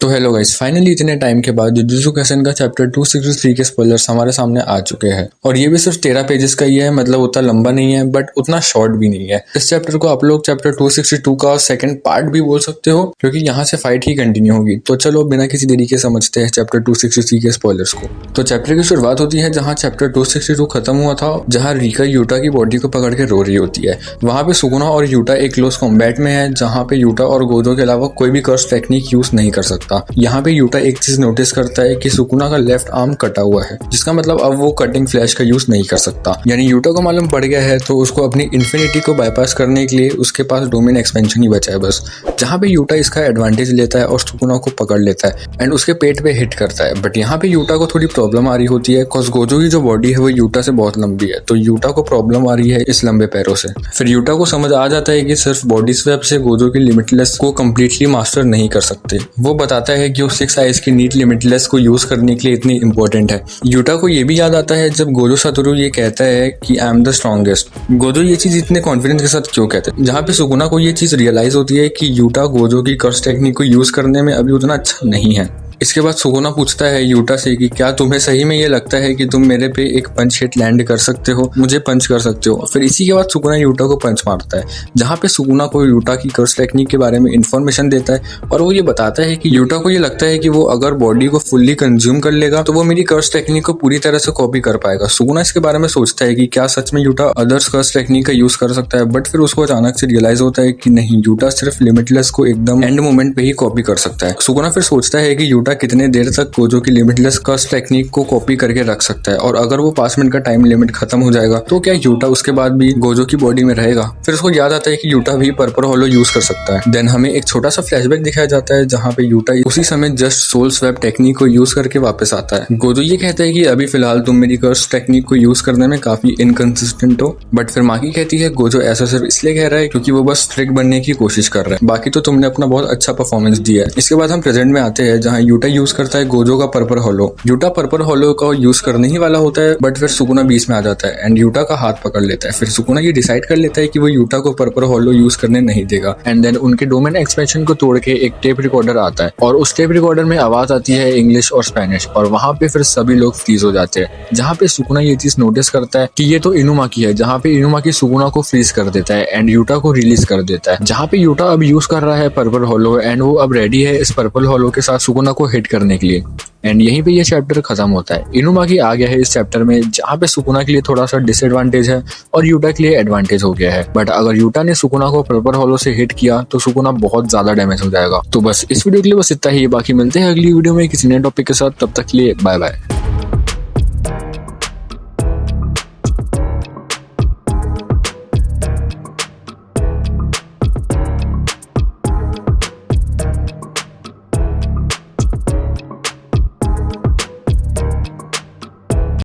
तो hello guys, finally इतने time के बाद जुजुत्सु काइसेन का चैप्टर 263 के स्पॉयलर्स हमारे सामने आ चुके हैं और ये भी सिर्फ 13 पेजेस का ही है। मतलब उतना लंबा नहीं है बट उतना शॉर्ट भी नहीं है। इस चैप्टर को आप लोग चैप्टर 262 का सेकंड पार्ट भी बोल सकते हो क्योंकि यहाँ से फाइट ही कंटिन्यू होगी। तो चलो बिना किसी देरी के समझते हैं चैप्टर 263 के स्पॉयलर्स को। तो चैप्टर की शुरुआत होती है जहाँ चैप्टर 262 खत्म हुआ था, जहाँ रीका यूटा की बॉडी को पकड़ के रो रही होती है। वहाँ पे सुकुना और यूटा एक क्लोज कॉम्बैट में है जहाँ पे यूटा और गोजो के अलावा कोई भी कर्स टेक्निक यूज नहीं कर सकता। यहाँ पे यूटा एक चीज नोटिस करता है कि सुकुना का लेफ्ट आर्म कटा हुआ है, जिसका मतलब अब वो कटिंग फ्लैश का यूज नहीं कर सकता। यानी यूटा को मालूम पड़ गया है तो उसको अपनी इन्फिनिटी को बाईपास करने के लिए उसके पास डोमेन एक्सपेंशन ही बचा है बस, जहाँ पे यूटा इसका एडवांटेज लेता है और सुकुना को पकड़ लेता है एंड उसके पेट पे हिट करता है। बट यहाँ पे यूटा को थोड़ी प्रॉब्लम आ रही होती है बिकॉज गोजो की जो बॉडी है वो यूटा से बहुत लंबी है, तो यूटा को प्रॉब्लम आ रही है इस लंबे पैरों से। फिर यूटा को समझ आ जाता है कि सिर्फ बॉडी स्वैप से गोजो की लिमिटलेस को कम्प्लीटली मास्टर नहीं कर सकते। वो बताता है कि वो 6 आइज की नीट लिमिटलेस को यूज करने के लिए इतनी इंपॉर्टेंट है। यूटा को ये भी याद आता है जब गोजो सातोरू ये कहता है कि I am the strongest. Gojo ये चीज इतने कॉन्फिडेंस के साथ क्यों कहते हैं, जहाँ पे सुकुना को ये चीज रियलाइज होती है कि यूटा गोजो की कर्स टेक्निक को यूज करने में अभी उतना अच्छा नहीं है। इसके बाद सुकुना पूछता है यूटा से कि क्या तुम्हें सही में ये लगता है कि तुम मेरे पे एक पंच हिट लैंड कर सकते हो, मुझे पंच कर सकते हो। फिर इसी के बाद सुकुना यूटा को पंच मारता है, जहाँ पे सुकुना को यूटा की कर्स टेक्निक के बारे में इन्फॉर्मेशन देता है और वो ये बताता है कि यूटा को ये लगता है कि वो अगर बॉडी को फुल्ली कंज्यूम कर लेगा तो वो मेरी कर्स टेक्निक को पूरी तरह से कॉपी कर पाएगा। सुकुना इसके बारे में सोचता है कि क्या सच में यूटा अदर्स कर्स टेक्निक का यूज कर सकता है, बट फिर उसको अचानक से रियलाइज होता है कि नहीं, यूटा सिर्फ लिमिटलेस को एकदम एंड मोमेंट पे ही कॉपी कर सकता है। सुकुना फिर सोचता है कि यूटा कितने देर तक गोजो की लिमिटलेस कर्स टेक्निक को कॉपी करके रख सकता है और अगर वो 5 मिनट का टाइम लिमिट खत्म हो जाएगा तो क्या यूटा उसके बाद भी गोजो की बॉडी में रहेगा। फिर उसको याद आता है कि यूटा भी पर्पल होलो यूज कर सकता है। देन हमें एक छोटा सा फ्लैशबैक दिखाया जाता है जहाँ पे यूटा उसी समय जस्ट सोल स्वैप टेक्निक को यूज करके वापस आता है। गोजो ये कहता है कि अभी फिलहाल तुम मेरी कर्स टेक्निक को यूज करने में काफी इनकंसिस्टेंट हो, बट फिर माकी कहती है गोजो ऐसा सिर्फ इसलिए कह रहा है क्योंकि वो बस ट्रिक बनने की कोशिश कर रहा है, बाकी तो तुमने अपना बहुत अच्छा परफॉर्मेंस दिया है। इसके बाद हम प्रेजेंट में आते हैं जहाँ यूटा यूज करता है गोजो का पर्पल होलो। यूटा पर्पल होलो का यूज करने ही वाला होता है बट फिर सुकुना बीच में आ जाता है एंड यूटा का हाथ पकड़ लेता है। फिर सुकुना ये डिसाइड कर लेता है कि वो यूटा को पर्पल होलो यूज करने नहीं देगा एंड देन उनके डोमेन एक्सपेंशन को तोड़ के एक टेप रिकॉर्डर आता है और उस टेप रिकॉर्डर में आवाज आती है इंग्लिश और स्पेनिश और वहां पे फिर सभी लोग फ्रीज हो जाते हैं। जहाँ पे सुकुना ये चीज नोटिस करता है कि ये तो इनुमाकी है, जहाँ पे इनुमाकी सुकुना को फ्रीज कर देता है एंड यूटा को रिलीज कर देता है। जहाँ पे यूटा अब यूज कर रहा है पर्पल होलो एंड वो अब रेडी है इस पर्पल होलो के साथ सुकुना को हिट करने के लिए एंड यहीं पे ये चैप्टर खत्म होता है। इनुमाकी आ गया है इस चैप्टर में जहाँ पे सुकुना के लिए थोड़ा सा डिसएडवांटेज है और यूटा के लिए एडवांटेज हो गया है, बट अगर यूटा ने सुकुना को पर्पल होलो से हिट किया तो सुकुना बहुत ज्यादा डैमेज हो जाएगा। तो बस इस वीडियो के लिए बस इतना ही, बाकी मिलते हैं अगली वीडियो में किसी नए टॉपिक के साथ। तब तक के लिए बाय बाय।